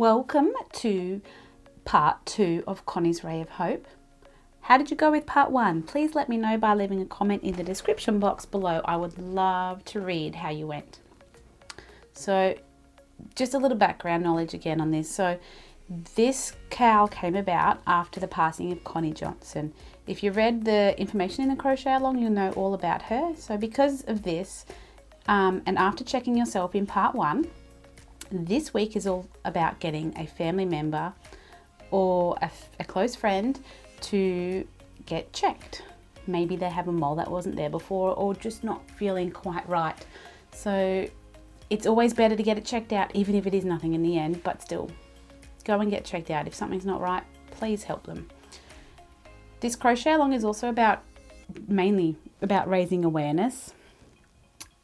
Welcome to part 2 of Connie's Ray of Hope. How did you go with part 1? Please let me know by leaving a comment in the description box below. I would love to read how you went. So just a little background knowledge again on this. So this cowl came about after the passing of Connie Johnson. If you read the information in the Crochet-Along, you'll know all about her. So because of this, and after checking yourself in part 1, this week is all about getting a family member or a close friend to get checked. Maybe they have a mole that wasn't there before or just not feeling quite right. So it's always better to get it checked out, even if it is nothing in the end, but still go and get checked out. If something's not right, please help them. This Crochet-Along is also mainly about raising awareness.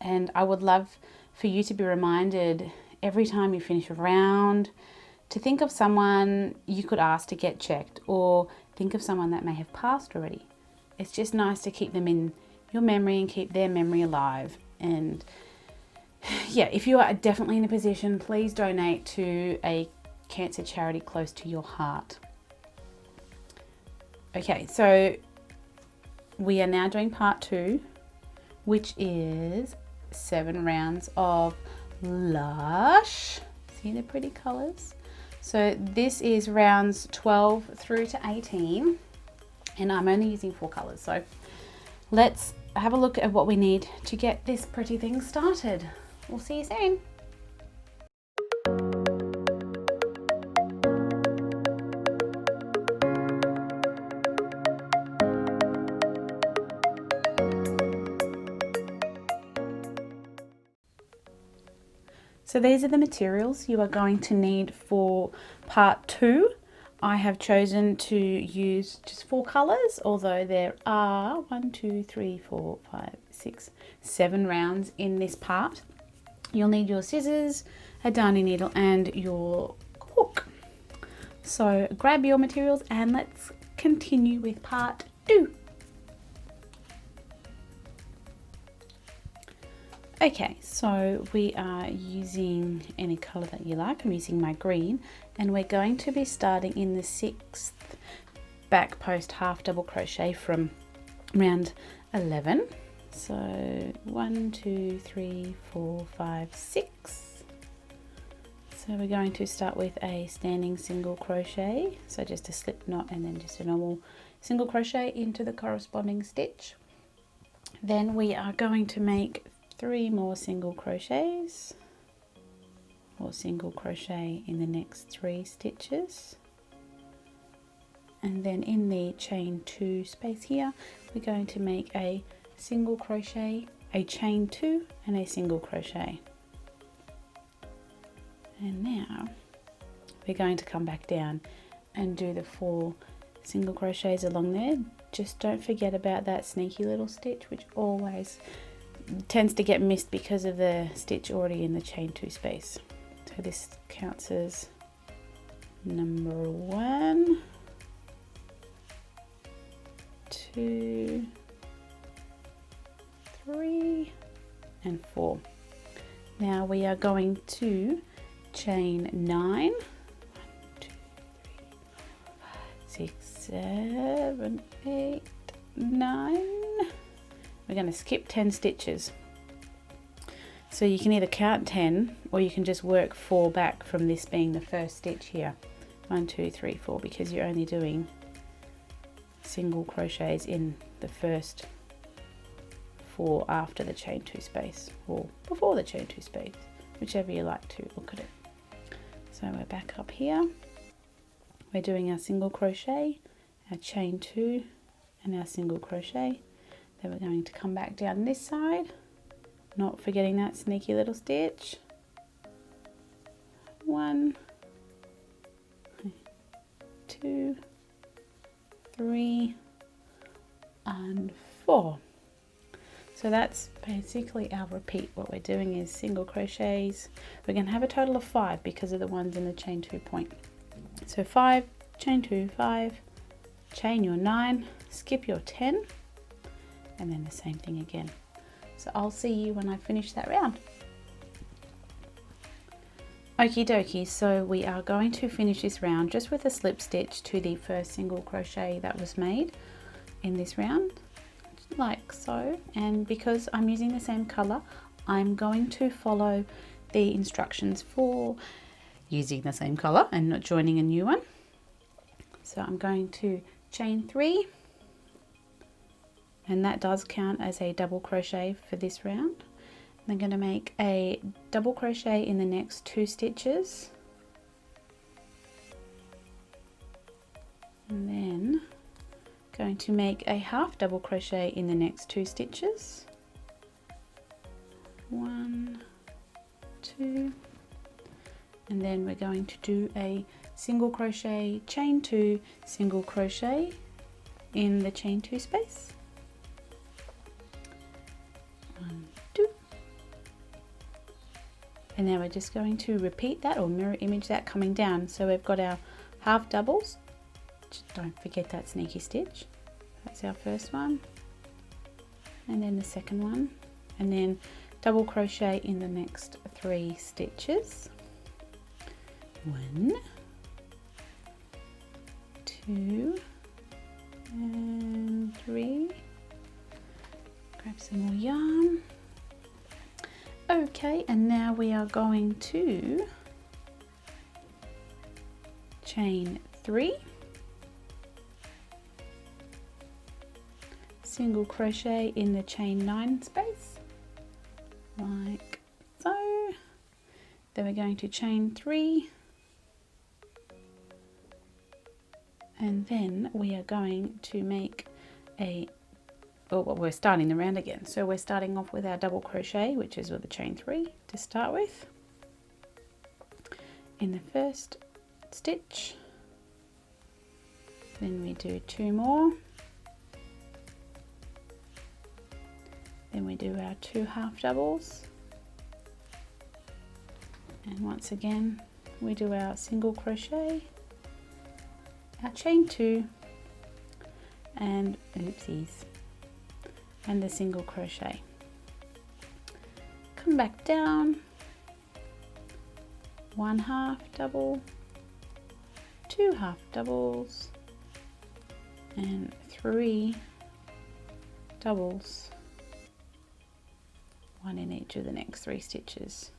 And I would love for you to be reminded every time you finish a round to think of someone you could ask to get checked, or think of someone that may have passed already. It's just nice to keep them in your memory and keep their memory alive. And yeah, if you are definitely in a position, please donate to a cancer charity close to your heart. Okay, so we are now doing part 2, which is 7 rounds of Lush. See the pretty colors? So this is rounds 12 through to 18, and I'm only using 4 colors. So let's have a look at what we need to get this pretty thing started. We'll see you soon. So these are the materials you are going to need for part 2. I have chosen to use just 4 colors, although there are 7 rounds in this part. You'll need your scissors, a darning needle, and your hook. So grab your materials and let's continue with part 2. Okay, so we are using any color that you like. I'm using my green, and we're going to be starting in the 6th back post half double crochet from round 11. So 1, 2, 3, 4, 5, 6. So we're going to start with a standing single crochet, so just a slip knot and then just a normal single crochet into the corresponding stitch. Then we are going to make 3 more single crochets, or single crochet in the next 3 stitches, and then in the chain 2 space here we're going to make a single crochet, a chain 2 and a single crochet. And now we're going to come back down and do the 4 single crochets along there. Just don't forget about that sneaky little stitch, which always tends to get missed because of the stitch already in the chain 2 space. So this counts as number 1, 2, 3 and 4. Now we are going to chain 9, 1, 2, 3, 4, 5, 6, 7, 8, 9. We're going to skip 10 stitches. So you can either count 10 or you can just work 4 back from this being the first stitch here. 1, 2, 3, 4, because you're only doing single crochets in the first 4 after the chain 2 space, or before the chain 2 space, whichever you like to look at it. So we're back up here. We're doing our single crochet, our chain 2 and our single crochet. Then we're going to come back down this side, not forgetting that sneaky little stitch. 1, 2, 3 and 4. So that's basically our repeat. What we're doing is single crochets. We're going to have a total of 5 because of the ones in the chain 2 point. So 5, chain 2, 5, chain your 9, skip your 10, and then the same thing again. So I'll see you when I finish that round. Okie dokie, so we are going to finish this round just with a slip stitch to the first single crochet that was made in this round, like so. And because I'm using the same color, I'm going to follow the instructions for using the same color and not joining a new one. So I'm going to chain 3, and that does count as a double crochet for this round. I'm going to make a double crochet in the next 2 stitches, and then going to make a half double crochet in the next 2 stitches. 1, 2, and then we're going to do a single crochet, chain 2, single crochet in the chain 2 space. 1, 2. And now we're just going to repeat that or mirror image that coming down. So we've got our half doubles. Just don't forget that sneaky stitch. That's our first one. And then the second one. And then double crochet in the next 3 stitches. 1, 2, and 3. Grab some more yarn. Okay, and now we are going to chain 3, single crochet in the chain 9 space, like so. Then we're going to chain 3, and then we are going to make a, well, we're starting the round again. So we're starting off with our double crochet, which is with the chain 3 to start with, in the first stitch. Then we do 2 more. Then we do our 2 half doubles. And once again, we do our single crochet, our chain 2, and oopsies, and the single crochet. Come back down, 1 half double, 2 half doubles, and 3 doubles, 1 in each of the next 3 stitches,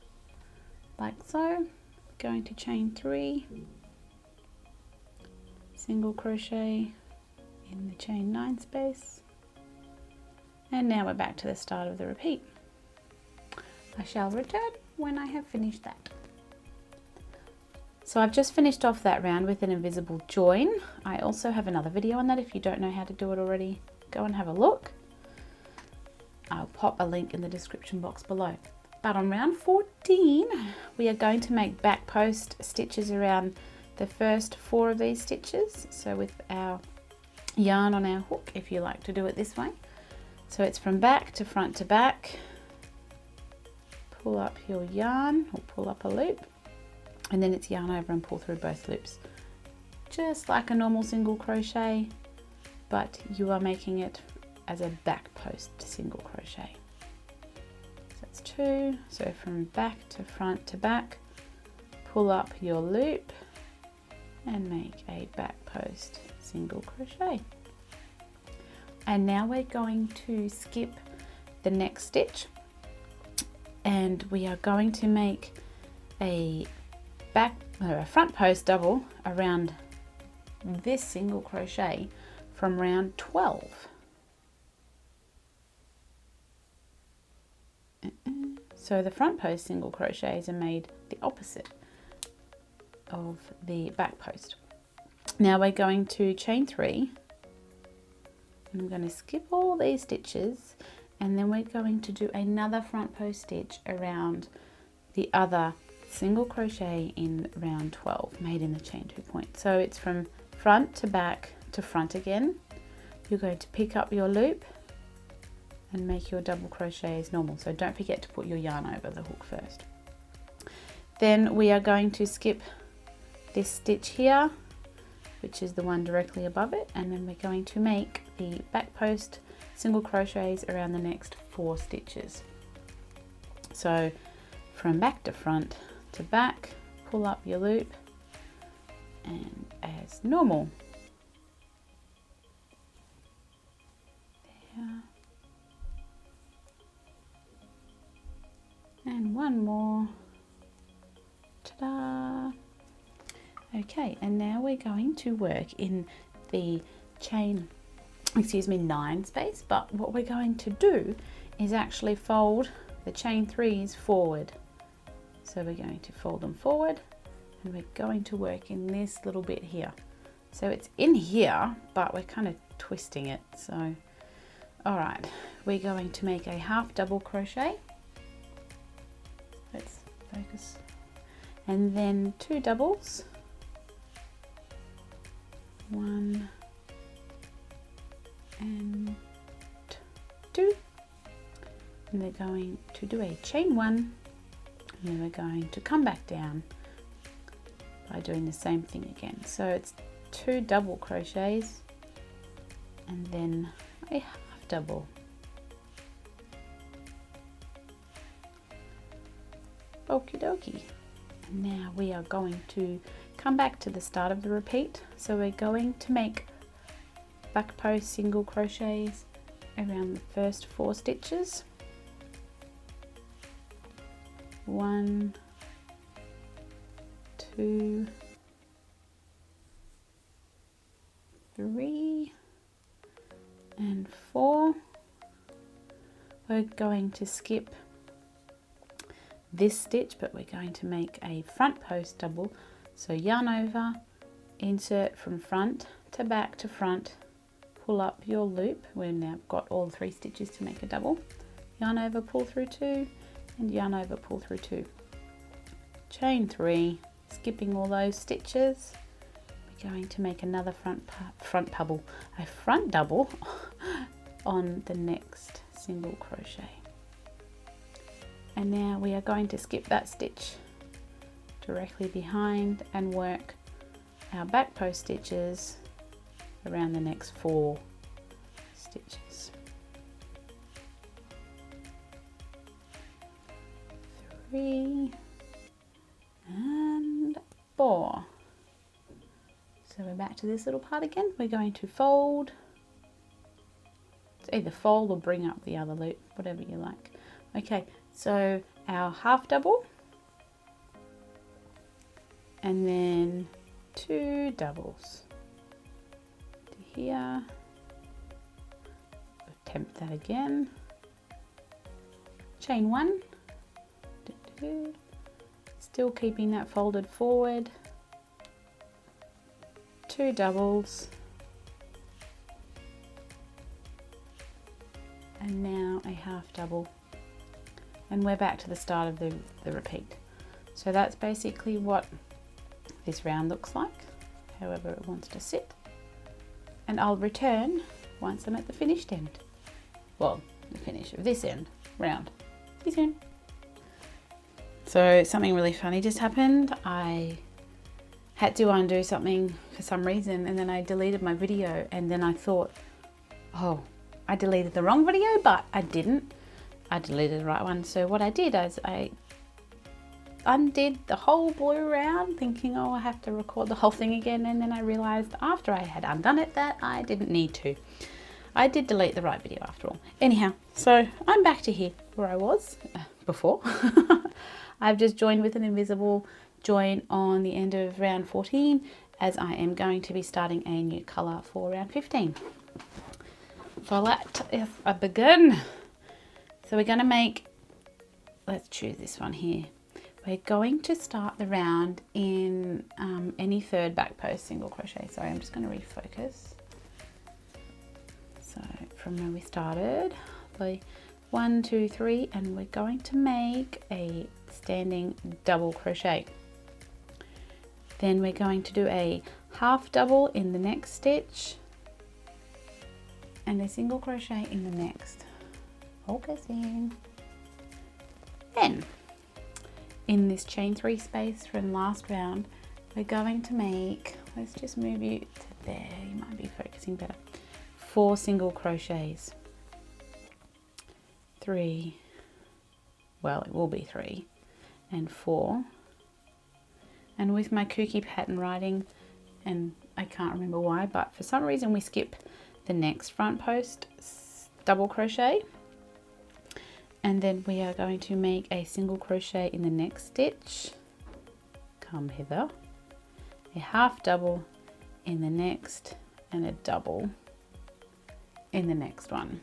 like so. Going to chain 3, single crochet in the chain 9 space, and now we're back to the start of the repeat. I shall return when I have finished that. So I've just finished off that round with an invisible join. I also have another video on that. If you don't know how to do it already, go and have a look. I'll pop a link in the description box below. But on round 14, we are going to make back post stitches around the first 4 of these stitches. So with our yarn on our hook, if you like to do it this way. So it's from back to front to back. Pull up your yarn or pull up a loop, and then it's yarn over and pull through both loops. Just like a normal single crochet, but you are making it as a back post single crochet. So that's 2. So from back to front to back, pull up your loop and make a back post single crochet. And now we're going to skip the next stitch, and we are going to make a front post double around this single crochet from round 12. So the front post single crochets are made the opposite of the back post. Now we're going to chain 3, and I'm going to skip all these stitches, and then we're going to do another front post stitch around the other single crochet in round 12 made in the chain 2 point. So it's from front to back to front again. You're going to pick up your loop and make your double crochet as normal. So don't forget to put your yarn over the hook first. Then we are going to skip this stitch here, which is the one directly above it, and then we're going to make the back post single crochets around the next 4 stitches. So from back to front to back, pull up your loop, and as normal. There. And one more. Ta-da! Okay, and now we're going to work in the chain, 9 space, but what we're going to do is actually fold the chain 3s forward. So we're going to fold them forward, and we're going to work in this little bit here. So it's in here, but we're kind of twisting it. So, all right, we're going to make a half double crochet. Let's focus. And then 2 doubles. 1 and 2. And we're going to do a chain 1, and then we're going to come back down by doing the same thing again. So it's 2 double crochets and then a half double. Okie dokie. And now we are going to come back to the start of the repeat. So we're going to make back post single crochets around the first 4 stitches. 1, 2, 3, and 4. We're going to skip this stitch, but we're going to make a front post double. So yarn over, insert from front to back to front, pull up your loop. We've now got all 3 stitches to make a double. Yarn over, pull through 2, and yarn over, pull through 2. Chain 3, skipping all those stitches. We're going to make another front double on the next single crochet. And now we are going to skip that stitch directly behind and work our back post stitches around the next 4 stitches. 3 and 4. So we're back to this little part again. We're going to fold. It's either fold or bring up the other loop, whatever you like. Okay, so our half double, and then 2 doubles to here. Attempt that again. Chain 1. Still keeping that folded forward. 2 doubles, and now a half double, and we're back to the start of the repeat. So that's basically what this round looks like, however it wants to sit, and I'll return once I'm at the finished end. Well, the finish of this end round. See you soon. So something really funny just happened. I had to undo something for some reason, and then I deleted my video, and then I thought, oh, I deleted the wrong video, but I didn't. I deleted the right one. So what I did is I undid the whole blue round, thinking, oh, I have to record the whole thing again, and then I realized after I had undone it that I didn't need to. I did delete the right video after all. Anyhow, so I'm back to here where I was before. I've just joined with an invisible join on the end of round 14, as I am going to be starting a new colour for round 15. So let I begin. So we're going to make, let's choose this one here. We're going to start the round in any third back post single crochet. Sorry, I'm just going to refocus. So from where we started, 1, 2, 3, and we're going to make a standing double crochet. Then we're going to do a half double in the next stitch and a single crochet in the next. Focusing. Then in this chain 3 space from last round, we're going to make, let's just move you to there, you might be focusing better, 4 single crochets. 3, well, it will be 3 and 4. And with my kooky pattern writing, and I can't remember why, but for some reason we skip the next front post double crochet, and then we are going to make a single crochet in the next stitch, come hither, a half double in the next, and a double in the next one,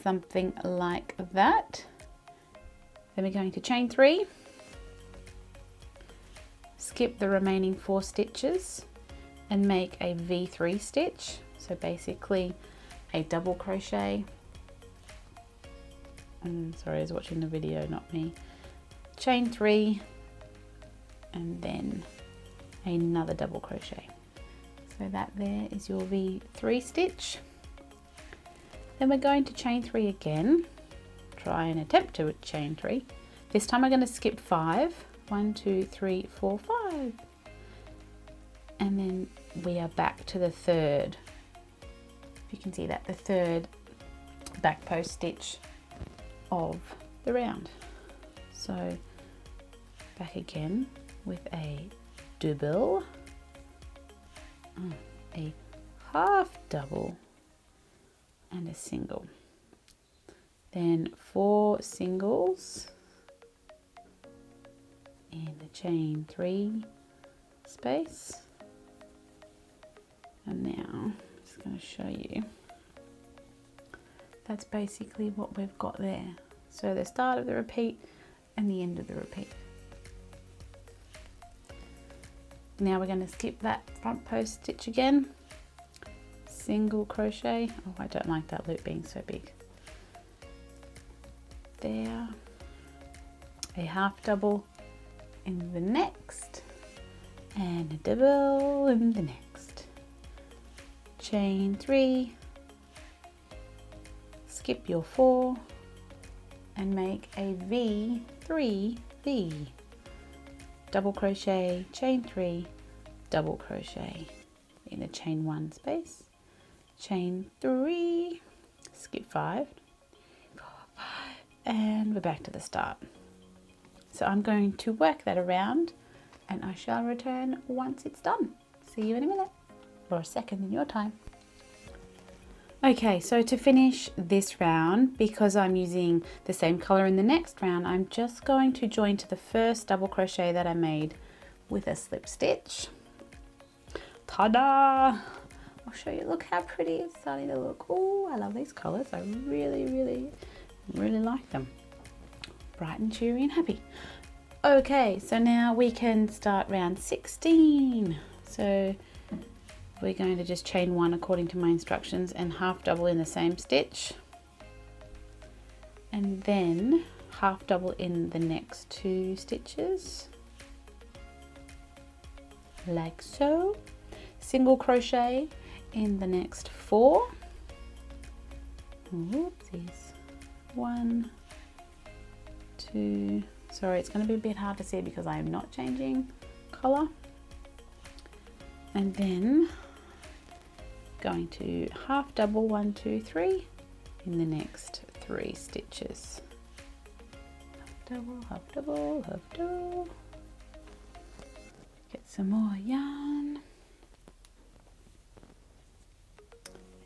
something like that. Then we're going to chain 3, skip the remaining 4 stitches and make a V3 stitch, so basically a double crochet. Sorry, I was watching the video, not me. Chain 3 and then another double crochet. So that there is your V3 stitch. Then we're going to chain 3 again. Try and attempt to chain 3. This time I'm going to skip 5. 1, 2, 3, 4, 5. And then we are back to the third. You can see that, the third back post stitch of the round. So back again with a double, a half double and a single. Then 4 singles in the chain 3 space. And now I'm just going to show you. That's basically what we've got there. So the start of the repeat and the end of the repeat. Now we're going to skip that front post stitch again. Single crochet. Oh, I don't like that loop being so big. There. A half double in the next and a double in the next. Chain 3, skip your 4 and make a V3V. Double crochet, chain 3, double crochet in the chain 1 space, chain 3, skip 5, 4, 5, and we're back to the start. So I'm going to work that around and I shall return once it's done. See you in a minute, or a second in your time. Okay, so to finish this round, because I'm using the same color in the next round, I'm just going to join to the first double crochet that I made with a slip stitch. Ta-da! I'll show you, look how pretty it's starting to look. Oh, I love these colors. I really like them. Bright and cheery and happy. Okay, so now we can start round 16. So we're going to just chain 1 according to my instructions and half double in the same stitch, and then half double in the next 2 stitches like so, single crochet in the next 4, whoopsies, 1, 2, sorry, it's going to be a bit hard to see because I am not changing color, and then going to half double 1, 2, 3 in the next 3 stitches. Half double, half double, half double. Get some more yarn.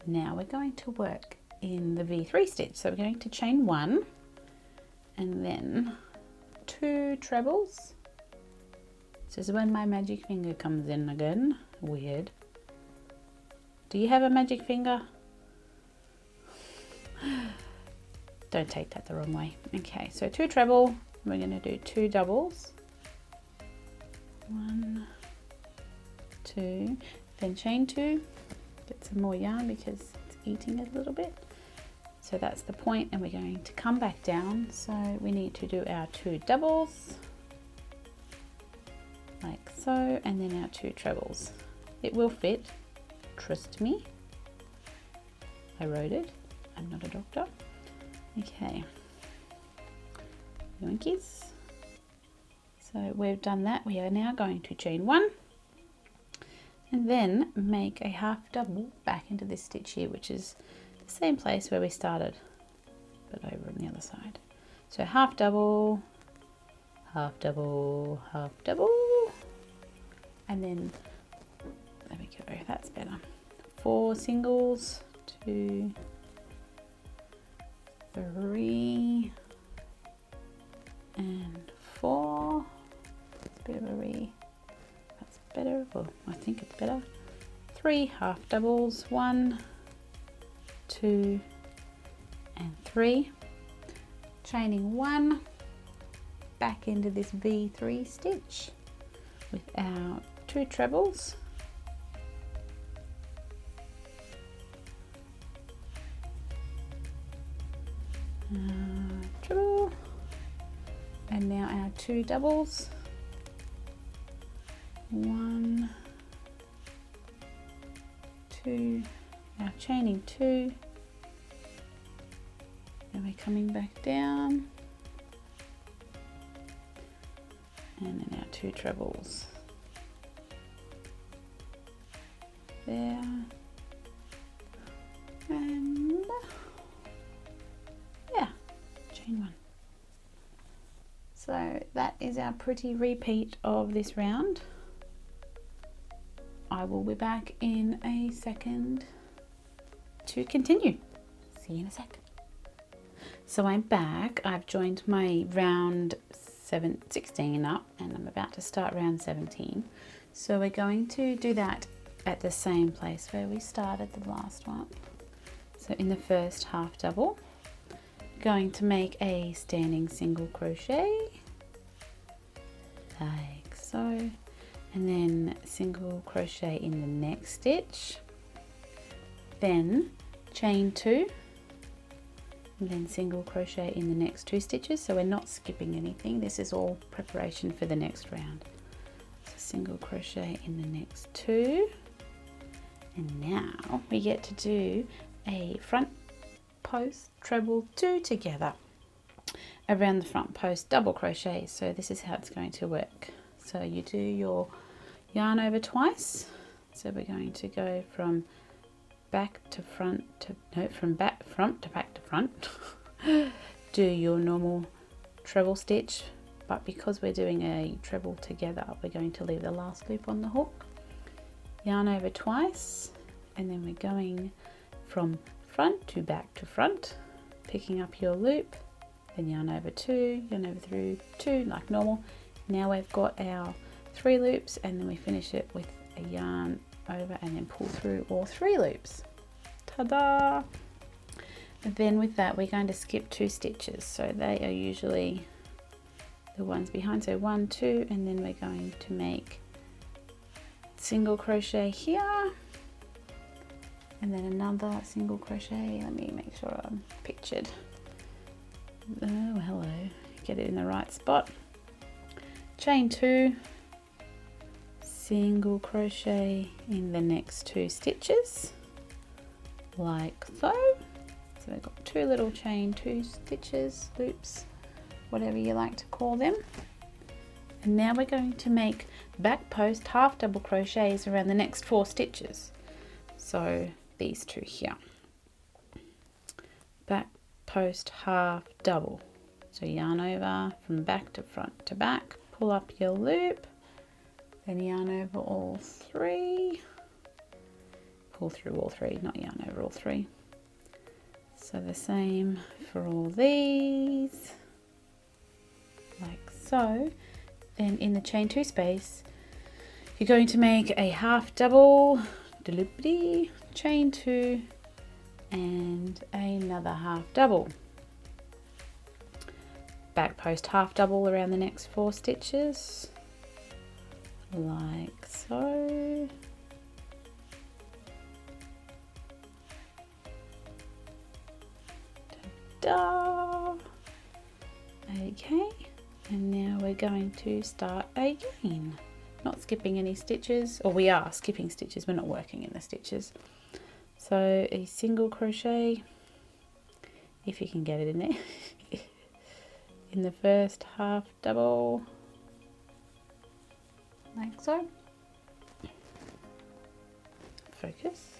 Now we're going to work in the V3 stitch. So we're going to chain 1 and then 2 trebles. This is when my magic finger comes in again. Weird. Do you have a magic finger? Don't take that the wrong way. Okay, so 2 treble, we're going to do 2 doubles. 1, 2, then chain 2, get some more yarn because it's eating it a little bit. So that's the point, and we're going to come back down. So we need to do our 2 doubles, like so, and then our 2 trebles. It will fit. Trust me, I wrote it, I'm not a doctor. Okay, yoinkies. So we've done that. We are now going to chain 1 and then make a half double back into this stitch here, which is the same place where we started, but over on the other side. So half double, half double, half double, and then there we go, that's better. 4 singles, 2, 3 and 4. It's a bit of a re, that's better, well I think it's better. 3 half doubles, 1, 2 and 3, chaining 1 back into this V3 stitch with our 2 trebles, treble, and now our 2 doubles, 1, 2, now chaining 2, and we're coming back down, and then our 2 trebles there, and yeah, chain 1. So that is our pretty repeat of this round. I will be back in a second to continue. See you in a sec. So I'm back. I've joined my round 16 up and I'm about to start round 17. So we're going to do that at the same place where we started the last one. So in the first half double, going to make a standing single crochet like so, and then single crochet in the next stitch, then chain 2, and then single crochet in the next 2 stitches. So we're not skipping anything, this is all preparation for the next round. So single crochet in the next 2, and now we get to do a front post treble 2 together around the front post double crochet. So this is how it's going to work. So you do your yarn over twice, so we're going to go from back to front to, no, from back front to back to front. Do your normal treble stitch, but because we're doing a treble together, we're going to leave the last loop on the hook. Yarn over twice, and then we're going from front to back to front, picking up your loop, then yarn over 2, yarn over through 2 like normal. Now we've got our 3 loops, and then we finish it with a yarn over and then pull through all 3 loops. Ta-da! And then with that we're going to skip 2 stitches, so they are usually the ones behind, so 1, 2, and then we're going to make single crochet here, and then another single crochet. Let me make sure I'm pictured. Oh hello, get it in the right spot. Chain 2, single crochet in the next 2 stitches like so. So we've got 2 little chain 2 stitches, loops, whatever you like to call them. And now we're going to make back post half double crochets around the next 4 stitches. So these 2 here, back post half double, so yarn over from back to front to back, pull up your loop, then yarn over all 3, pull through all 3, not yarn over all 3. So the same for all these like so. Then in the chain 2 space you're going to make a half double, Loopy, chain 2 and another half double, back post half double around the next 4 stitches like so. Ta-da! Okay, and now we're going to start again, not skipping any stitches, or we are skipping stitches, we're not working in the stitches. So a single crochet, if you can get it in there, in the first half double like so, focus,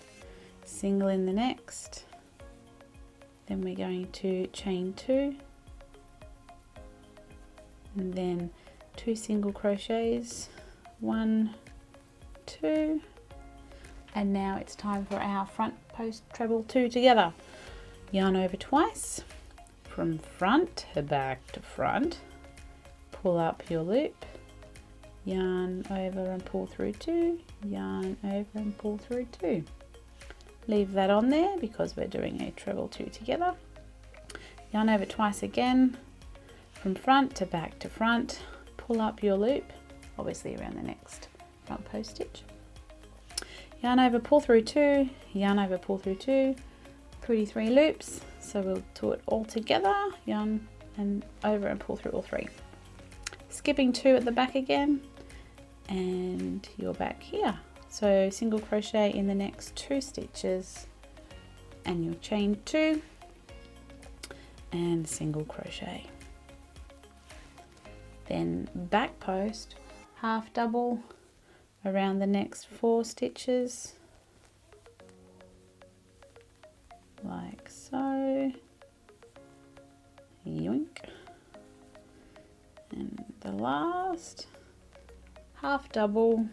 single in the next, then we're going to chain 2 and then 2 single crochets, 1, 2, and now it's time for our front post treble 2 together. Yarn over twice, from front to back to front, pull up your loop, yarn over and pull through 2, yarn over and pull through 2. Leave that on there because we're doing a treble 2 together. Yarn over twice again, from front to back to front, pull up your loop, obviously around the next front post stitch. Yarn over, pull through 2, yarn over, pull through 2, 33 loops, so we'll do it all together, yarn and over and pull through all 3. Skipping 2 at the back again, and you're back here. So single crochet in the next 2 stitches, and you'll chain 2 and single crochet. Then back post, half double around the next 4 stitches, like so, yoink, and the last half double,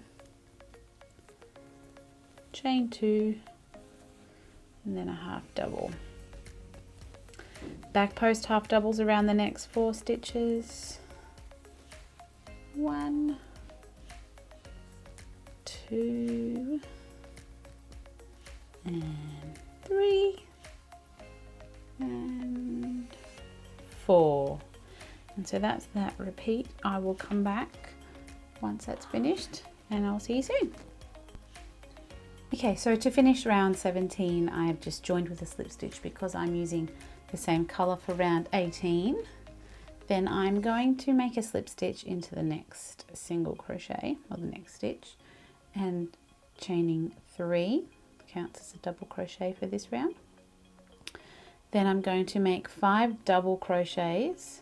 chain 2, and then a half double. Back post half doubles around the next 4 stitches, 1, 2, and 3, and 4. And so that's that repeat. I will come back once that's finished and I'll see you soon. Okay, so to finish round 17, I have just joined with a slip stitch because I'm using the same color for round 18. Then I'm going to make a slip stitch into the next single crochet, or the next stitch, and chaining 3 counts as a double crochet for this round. Then I'm going to make 5 double crochets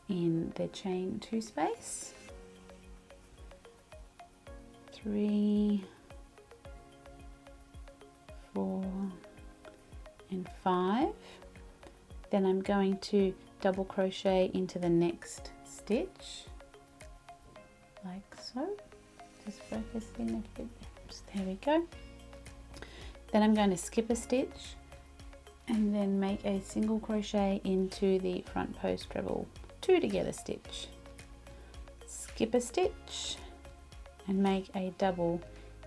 in the chain 2 space, 3, 4, and 5. Then I'm going to double crochet into the next stitch, like so. Just focus in a bit. There we go. Then I'm going to skip a stitch and then make a single crochet into the front post treble 2 together stitch. Skip a stitch and make a double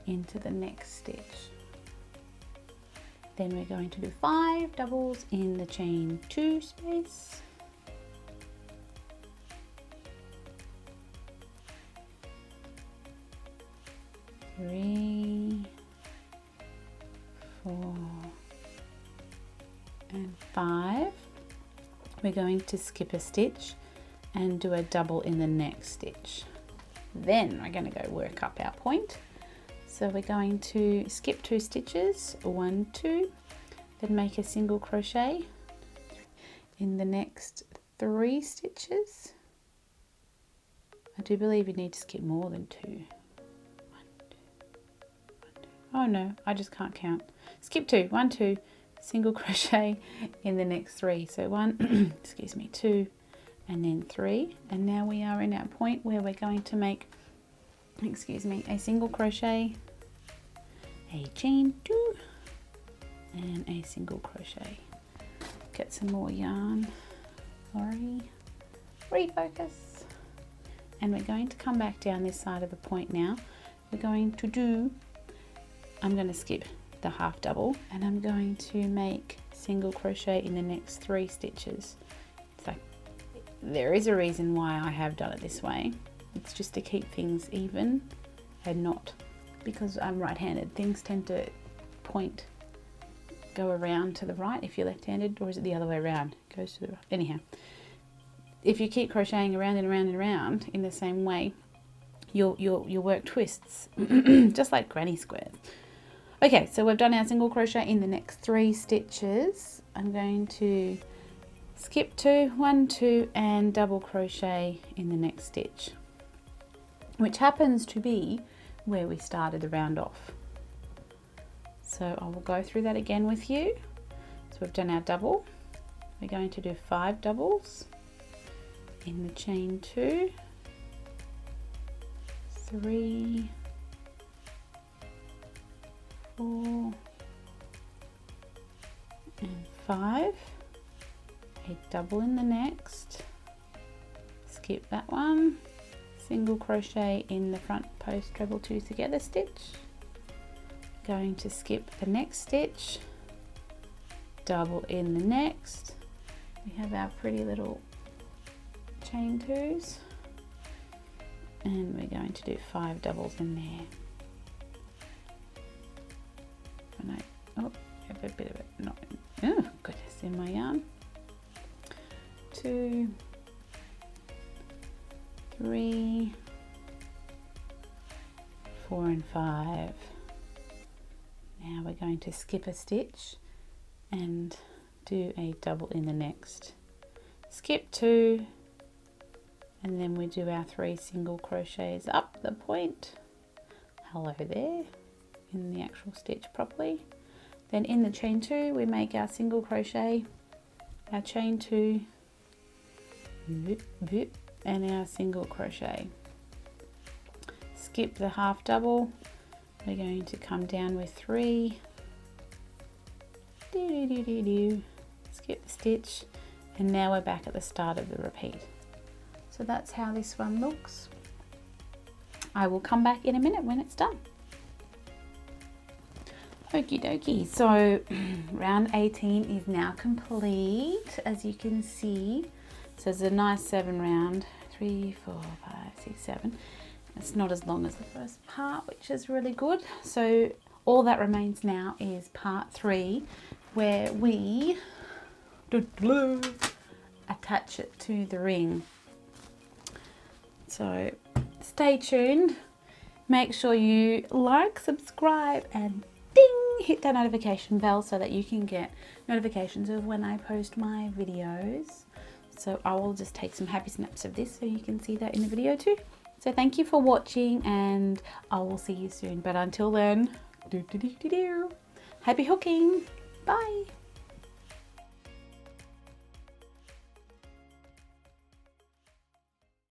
into the next stitch. Then we're going to do 5 doubles in the chain 2 space. 3, 4, and 5. We're going to skip a stitch and do a double in the next stitch. Then we're going to go work up our point. So we're going to skip 2 stitches, 1, 2, then make a single crochet in the next 3 stitches. I do believe you need to skip more than 2. 1, 2, 1, 2. Oh no, I just can't count. Skip 2, 1, 2, single crochet in the next 3. So 1, excuse me, 2, and then 3. And now we are in our point where we're going to make, excuse me, a single crochet, a chain 2, and a single crochet. Get some more yarn. Sorry, refocus. And we're going to come back down this side of the point now. We're going to do, I'm going to skip the half double and I'm going to make single crochet in the next 3 stitches. So there is a reason why I have done it this way. It's just to keep things even and not, because I'm right-handed, things tend to go around to the right if you're left-handed, or is it the other way around? It goes to the right. Anyhow, if you keep crocheting around and around and around in the same way, your work twists, just like granny squares. Okay, so we've done our single crochet in the next 3 stitches. I'm going to skip 2, 1, 2, and double crochet in the next stitch, which happens to be where we started the round off. So I will go through that again with you. So we've done our double. We're going to do 5 doubles in the chain 2, 3, 4 and 5, a double in the next, skip that one, single crochet in the front post treble 2 together stitch, going to skip the next stitch, double in the next. We have our pretty little chain 2s, and we're going to do 5 doubles in there. And I have a bit of it not in, oh goodness, in my yarn. 2, 3, 4 and 5. Now we're going to skip a stitch and do a double in the next, skip 2, and then we do our 3 single crochets up the point, hello there, in the actual stitch properly. Then in the chain 2 we make our single crochet, our chain 2, and our single crochet, skip the half double, we're going to come down with 3, skip the stitch, and now we're back at the start of the repeat. So that's how this one looks. I will come back in a minute when it's done. Okie dokie, so round 18 is now complete, as you can see. So it's a nice 7 round, 3, 4, 5, 6, 7. It's not as long as the first part, which is really good. So all that remains now is part 3, where we attach it to the ring. So stay tuned. Make sure you like, subscribe, and ding, hit that notification bell so that you can get notifications of when I post my videos. So I will just take some happy snaps of this so you can see that in the video too. So thank you for watching, and I will see you soon. But until then, happy hooking. Bye.